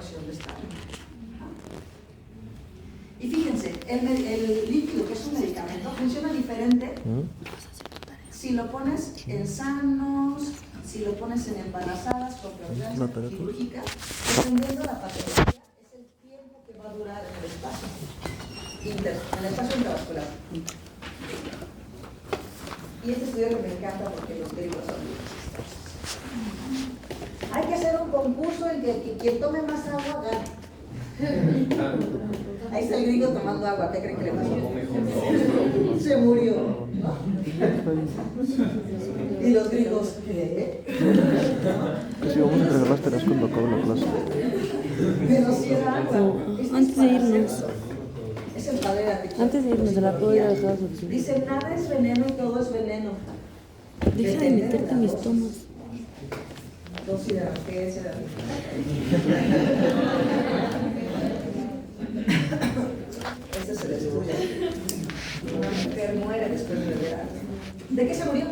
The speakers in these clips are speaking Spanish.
ecuación de Stalin. Y fíjense, el líquido, que es un medicamento, funciona diferente si lo pones en sanos, si lo pones en embarazadas con prevenciones quirúrgicas, dependiendo de la patología, es el tiempo que va a durar en el espacio intravascular. Y este estudio que me encanta porque los griegos son bien chistosos. Hay que hacer un concurso en que quien tome más agua gane. Ahí está el gringo tomando agua. ¿Qué creen que le pasó? Se murió, ¿no? Y los gringos, ¿qué? Sí, vamos a entregar las tareas cuando acabe la clase. Pero si era agua. Antes de irnos. Es el padre. Antes de irnos, se la puedo ir a todas opciones. Dice, nada es veneno y todo es veneno. Deja de meterte mis tomas. Considera que es el Ese es el estudio. Una mujer muere después de beber agua. ¿De qué se murió?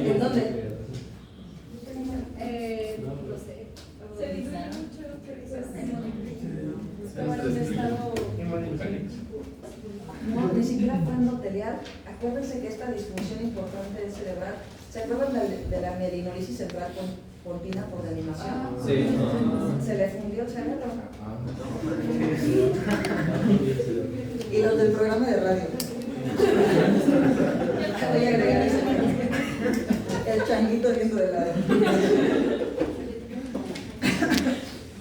¿En dónde? No sé. Se dice mucho que estaba en un estado. No, ni siquiera fue endotelial. Acuérdense que esta disfunción importante del cerebral, ¿se acuerdan de la merinolisis central continua por reanimación? Sí. Se le fundió el cerebro. Y los del programa de radio. Voy a agregar eso. El changuito viendo de lado.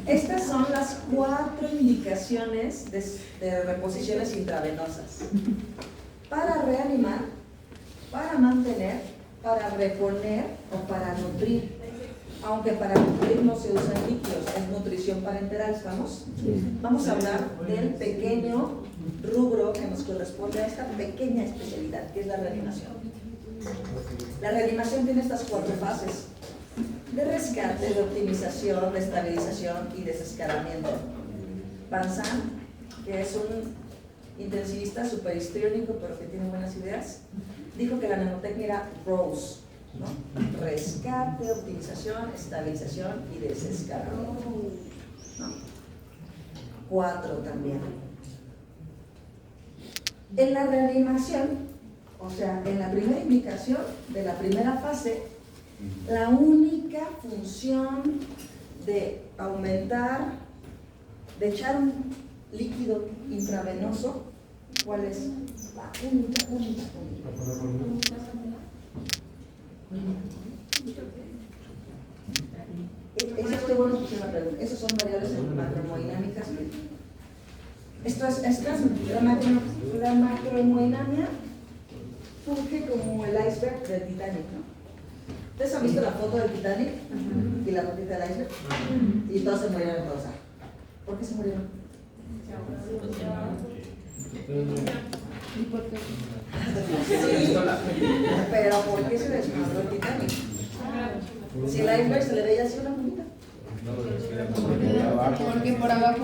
Estas son las 4 indicaciones de reposiciones intravenosas. Para reanimar, para mantener, para reponer o para nutrir. Aunque para nutrir no se usan líquidos, es nutrición parenteral, ¿estamos? Vamos a hablar del pequeño rubro que nos corresponde a esta pequeña especialidad, que es la reanimación. La reanimación tiene estas 4 fases: de rescate, de optimización, de estabilización y desescalamiento. Van Sant, que es un intensivista súper histriónico, pero que tiene buenas ideas, dijo que la mnemotecnia era ROSE, ¿no? Rescate, optimización, estabilización y desescalamiento, ¿no? 4 también. En la reanimación, o sea, en la primera indicación de la primera fase, la única función de aumentar, de echar un líquido intravenoso, ¿cuál es? La única. Eso es bueno que una pregunta. Esas son variables macrohemodinámicas. La macrohemodinamia surge como el iceberg del Titanic, ¿no? ¿Ustedes han visto la foto del Titanic y la notita del iceberg? Y todos se murieron todos. ¿Por qué se murieron? Sí, pero ¿por qué se desmadró el Titanic? Si el iceberg se le veía así una puntita. Porque por abajo.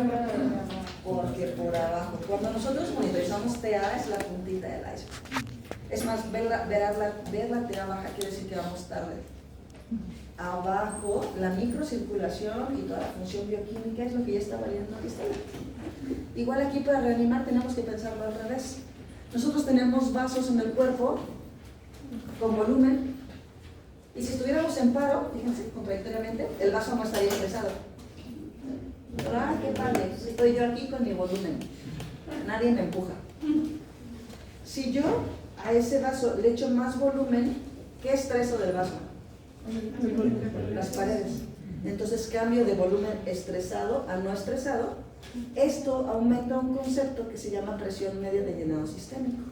Porque por abajo. Cuando nosotros monitorizamos TA es la puntita del iceberg. Es más, ver la TA baja quiere decir que vamos tarde. Abajo, la microcirculación y toda la función bioquímica es lo que ya está valiendo aquí está. Igual aquí para reanimar tenemos que pensarlo al revés. Nosotros tenemos vasos en el cuerpo con volumen y si estuviéramos en paro, fíjense, contradictoriamente, el vaso no estaría estresado. ¡Ah, qué padre! Estoy yo aquí con mi volumen. Nadie me empuja. Si yo a ese vaso le echo más volumen, ¿qué estreso del vaso? Las paredes. Entonces cambio de volumen estresado a no estresado. Esto aumenta un concepto que se llama presión media de llenado sistémico.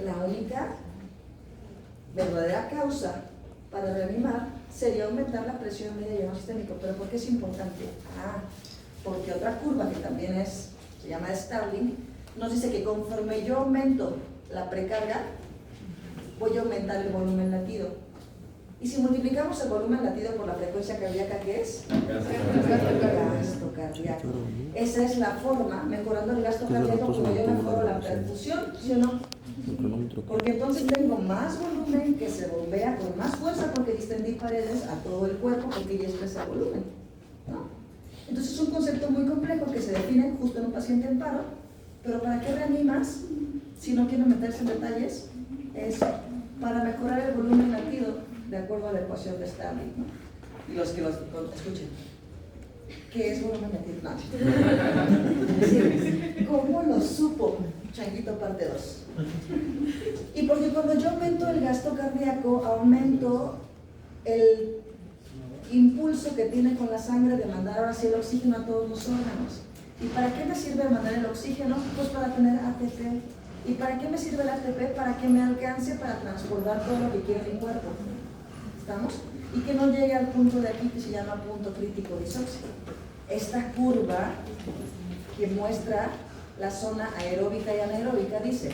La única verdadera causa para reanimar sería aumentar la presión media de llenado sistémico. ¿Pero por qué es importante? Porque otra curva que también se llama Starling, nos dice que conforme yo aumento la precarga, voy a aumentar el volumen latido. Y si multiplicamos el volumen latido por la frecuencia cardíaca, ¿qué es? Gasto cardíaco. Esa es la forma, mejorando el gasto cardíaco, como yo mejoro la perfusión, ¿sí o no? El cronómetro. Porque entonces tengo más volumen que se bombea con más fuerza porque distendí paredes a todo el cuerpo porque ya expresa volumen, ¿no? Entonces es un concepto muy complejo que se define justo en un paciente en paro, pero ¿para qué reanimas? Si no quiero meterse en detalles, es para mejorar el volumen latido de acuerdo a la ecuación de Starling, ¿no? Y los que los escuchen, ¿qué es volumen latido? No. Es decir, ¿cómo lo supo? Changuito parte 2. Y porque cuando yo aumento el gasto cardíaco, aumento el impulso que tiene con la sangre de mandar ahora sí el oxígeno a todos los órganos. ¿Y para qué me sirve mandar el oxígeno? Pues para tener ATP. ¿Y para qué me sirve el ATP? Para que me alcance para transportar todo lo que quiere mi cuerpo. ¿Estamos? Y que no llegue al punto de aquí que se llama punto crítico disóxido. Esta curva que muestra la zona aeróbica y anaeróbica dice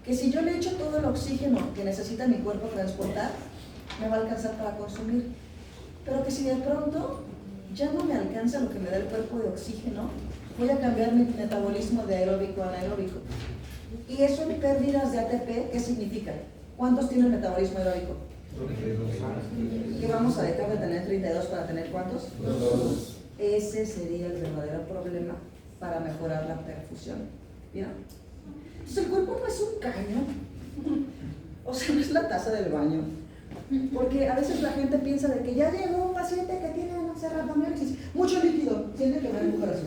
que si yo le echo todo el oxígeno que necesita mi cuerpo transportar, me va a alcanzar para consumir. Pero que si de pronto ya no me alcanza lo que me da el cuerpo de oxígeno, voy a cambiar mi metabolismo de aeróbico a anaeróbico. Y eso en pérdidas de ATP, ¿qué significa? ¿Cuántos tiene el metabolismo aeróbico? ¿Que vamos a dejar de tener 32 para tener cuántos? 2. Ese sería el verdadero problema para mejorar la perfusión. ¿Vieron? Entonces el cuerpo no es un caño, o sea, no es la taza del baño. Porque a veces la gente piensa de que ya llegó un paciente que tiene, no sé, rhabdomiólisis, mucho líquido, siente que va a empujar así.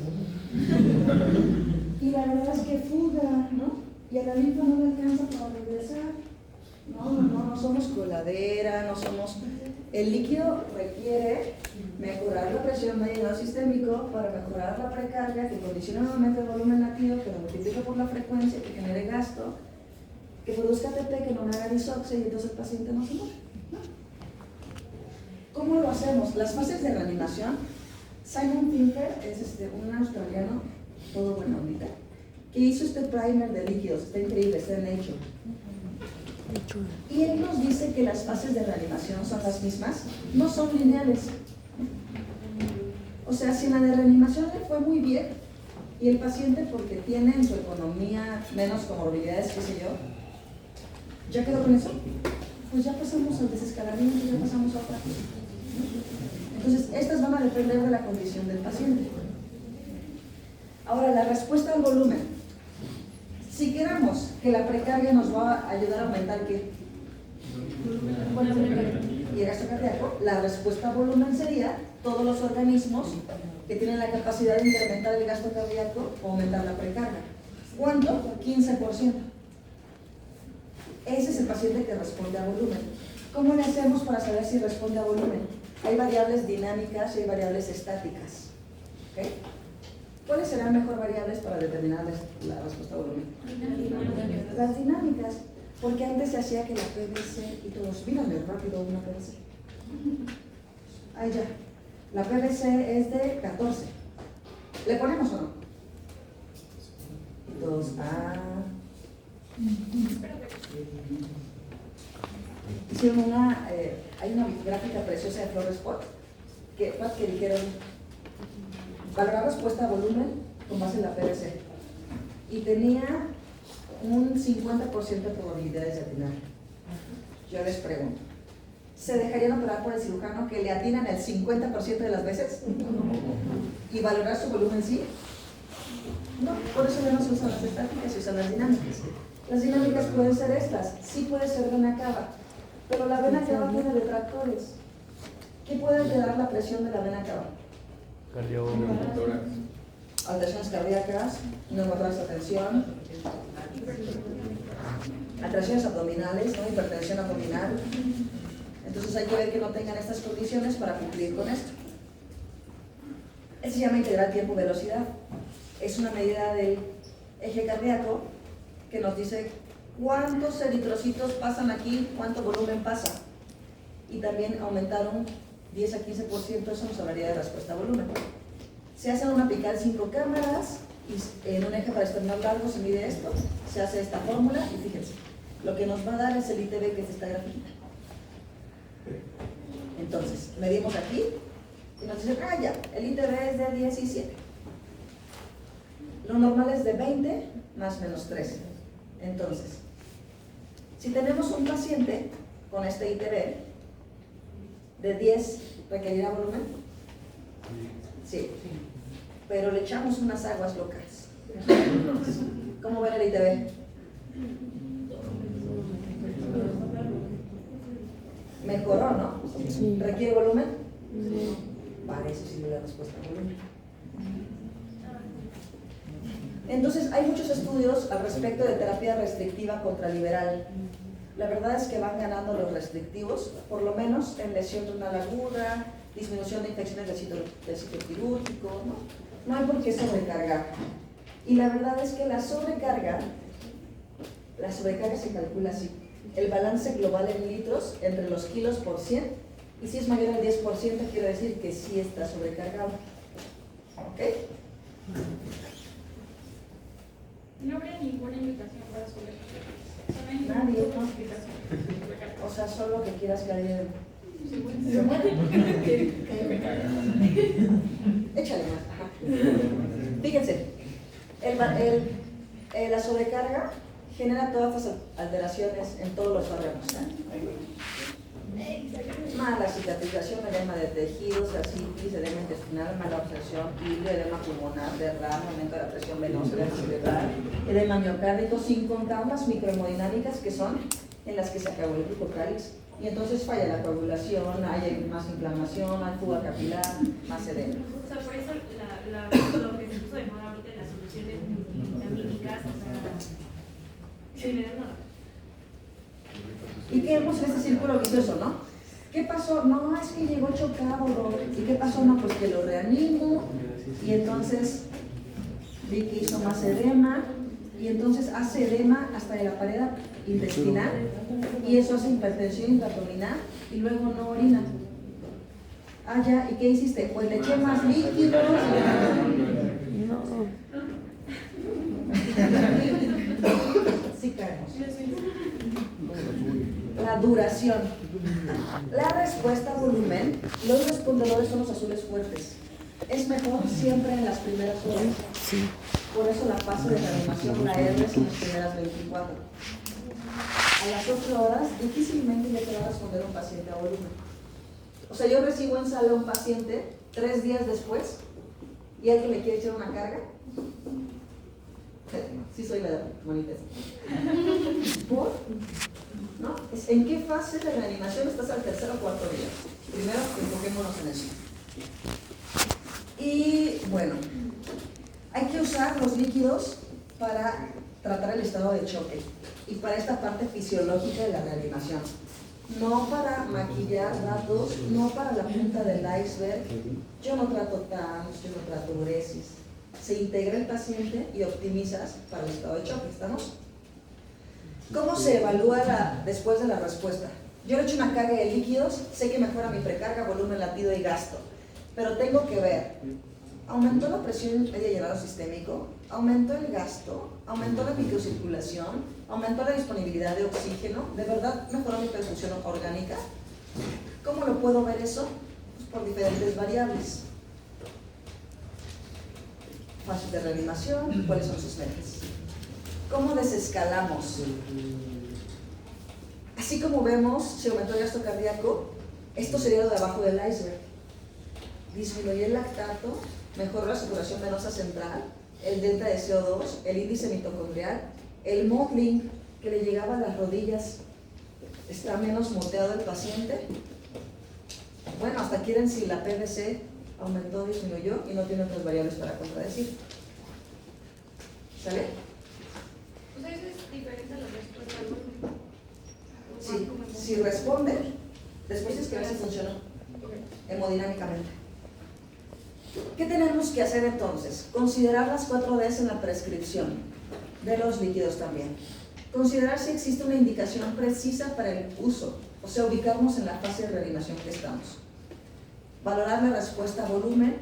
Y la verdad es que fuga, ¿no? Y a la linfa no le alcanza para regresar. No somos coladera, no somos... El líquido requiere mejorar la presión de llenado sistémico para mejorar la precarga, que condiciona nuevamente el volumen latido, que lo multiplica por la frecuencia, que genere gasto, que produzca ATP, que no me haga disoxia y entonces el paciente no se muere, ¿no? ¿Cómo lo hacemos? Las fases de reanimación. Simon Pinker es un australiano, todo buena ondita, que hizo este primer de líquidos, está increíble, está en Nature. Y él nos dice que las fases de reanimación son las mismas, no son lineales. O sea, si en la de reanimación le fue muy bien y el paciente, porque tiene en su economía menos comorbilidades, qué sé yo, ¿ya quedó con eso? Pues ya pasamos al desescalamiento, ya pasamos a otra cosa. Entonces, estas van a depender de la condición del paciente. Ahora, la respuesta al volumen. Si queramos que la precarga nos va a ayudar a aumentar ¿qué? Y el gasto cardíaco, la respuesta a volumen sería todos los organismos que tienen la capacidad de incrementar el gasto cardíaco o aumentar la precarga. ¿Cuánto? 15%. Ese es el paciente que responde a volumen. ¿Cómo le hacemos para saber si responde a volumen? Hay variables dinámicas y hay variables estáticas. ¿Okay? ¿Cuáles serán mejor variables para determinar la respuesta a volumen? Las dinámicas, porque antes se hacía que la PVC, y todos, mírame rápido una PVC. Ahí ya. La PVC es de 14. ¿Le ponemos o no? Y todos, hicieron hay una gráfica preciosa de Flores Spot que dijeron valorar respuesta a volumen con base en la PVC y tenía un 50% de probabilidades de atinar. Yo les pregunto, ¿se dejarían operar por el cirujano que le atinan el 50% de las veces? ¿Y valorar su volumen sí? No, por eso ya no se usan las estáticas, se usan las dinámicas. Las dinámicas pueden ser estas, sí puede ser vena cava, pero la vena cava tiene detractores. ¿Qué puede alterar la presión de la vena cava? Alteraciones cardíacas, neumotórax a tensión, alteraciones abdominales, ¿no? Hipertensión abdominal. Entonces hay que ver que no tengan estas condiciones para cumplir con esto. Esto se llama integral tiempo-velocidad. Es una medida del eje cardíaco que nos dice cuántos eritrocitos pasan aquí, cuánto volumen pasa. Y también aumentaron 10 a 15%, eso nos hablaría de respuesta a volumen. Se hacen una apical 5 cámaras y en un eje para externar largo se mide esto, se hace esta fórmula y fíjense, lo que nos va a dar es el ITB, que es esta grafiquita. Entonces, medimos aquí y nos dicen, ah, ya, el ITB es de 17. Lo normal es de 20 más menos 13. Entonces, si tenemos un paciente con este ITB de 10, ¿requerirá volumen? Sí. Pero le echamos unas aguas locas. ¿Cómo ven el ITB? Mejoró, ¿no? Sí. ¿Requiere volumen? No. Para eso sí le da respuesta a volumen. Entonces, hay muchos estudios al respecto de terapia restrictiva contraliberal. La verdad es que van ganando los restrictivos, por lo menos en lesión renal aguda, disminución de infecciones del sitio quirúrgico, ¿no? No hay por qué sobrecargar. Y la verdad es que la sobrecarga se calcula así. El balance global en litros entre los kilos por 100, y si es mayor al 10%, quiere decir que sí está sobrecargado. ¿Ok? No habría ninguna indicación para sobrecargar. Nadie, ¿no? ¿No? O sea, solo que quieras que alguien Sí, se muera. Échale más. Ajá. Fíjense, la sobrecarga genera todas estas alteraciones en todos los órganos. Mala cicatrización, edema de tejidos, ascitis, edema intestinal, mala absorción, edema pulmonar, derrame, aumento de la presión venosa, edema cerebral, edema miocárdico, sin contar las microhemodinámicas que son en las que se acabó el glucocálix. Y entonces falla la coagulación, hay más inflamación, hay fuga capilar, más edema. O sea, por eso lo que se puso de moda ahorita, las soluciones vitamínicas, o sea, sí, ¿Y qué hemos en este círculo vicioso, no? ¿Qué pasó? No, es que llegó chocado, ¿y qué pasó? No, pues que lo reanimo, y entonces vi que hizo más edema, y entonces hace edema hasta de la pared intestinal, y eso hace hipertensión intraabdominal, y luego no orina. Ah, ya, ¿y qué hiciste? Pues le eché más líquidos. No. Sí caemos. La duración. La respuesta a volumen, los respondedores son los azules fuertes. Es mejor siempre en las primeras horas. Sí. Por eso la fase de reanimación, la R, son las primeras 24. A las 8 horas, difícilmente ya te va a responder un paciente a volumen. O sea, yo recibo en sala a un paciente 3 días después y alguien le quiere echar una carga. Sí soy la monita. ¿Por? ¿No? ¿En qué fase de reanimación estás al tercer o cuarto día? Primero, enfoquémonos en eso. Y bueno, hay que usar los líquidos para tratar el estado de choque y para esta parte fisiológica de la reanimación. No para maquillar datos, no para la punta del iceberg. Yo no trato TAMS, yo no trato uresis. Se integra el paciente y optimizas para el estado de choque, ¿estamos? ¿Cómo se evalúa después de la respuesta? Yo le echo una carga de líquidos, sé que mejora mi precarga, volumen, latido y gasto, pero tengo que ver, aumentó la presión media y llenado sistémico, aumentó el gasto, aumentó la microcirculación, aumentó la disponibilidad de oxígeno, ¿de verdad mejoró mi perfusión orgánica? ¿Cómo lo puedo ver eso? Pues por diferentes variables. Fases de reanimación, ¿cuáles son sus metas? ¿Cómo desescalamos? Así como vemos, si aumentó el gasto cardíaco, esto sería lo de abajo del iceberg. Disminuyó el lactato, mejoró la saturación venosa central, el delta de CO2, el índice mitocondrial, el mottling que le llegaba a las rodillas, está menos moteado el paciente. Bueno, hasta quieren si la PVC aumentó, disminuyó y no tiene otras variables para contradecir. ¿Sale? O sea, eso es diferente a la respuesta al volumen. Sí, si responde, después es que a ver si funcionó hemodinámicamente. ¿Qué tenemos que hacer entonces? Considerar las 4 Ds en la prescripción de los líquidos también. Considerar si existe una indicación precisa para el uso, o sea, ubicarnos en la fase de reanimación que estamos. Valorar la respuesta a volumen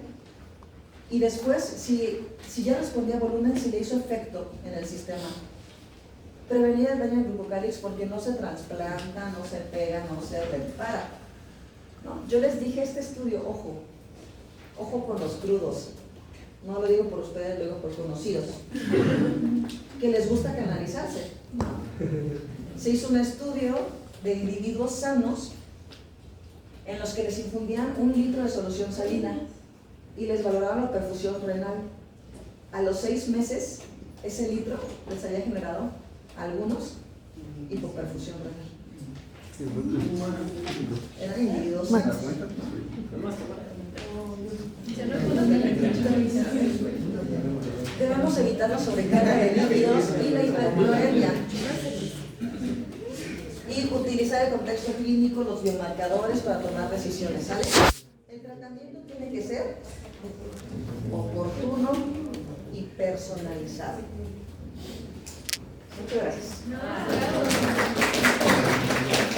y después, si ya respondía a volumen, si le hizo efecto en el sistema. Prevenir el daño del glucocálix porque no se trasplanta, no se pega, no se repara. ¿no? Yo les dije este estudio, ojo con los crudos. No lo digo por ustedes, lo digo por conocidos. Que les gusta canalizarse. Se hizo un estudio de individuos sanos en los que les infundían 1 litro de solución salina y les valoraban la perfusión renal. A los 6 meses, ese litro les había generado a algunos hipoperfusión renal. Eran individuos sanos. Debemos evitar la sobrecarga de líquidos y la hipercloemia. Y utilizar el contexto clínico, los biomarcadores para tomar decisiones, ¿sale? El tratamiento tiene que ser oportuno y personalizado. Muchas gracias.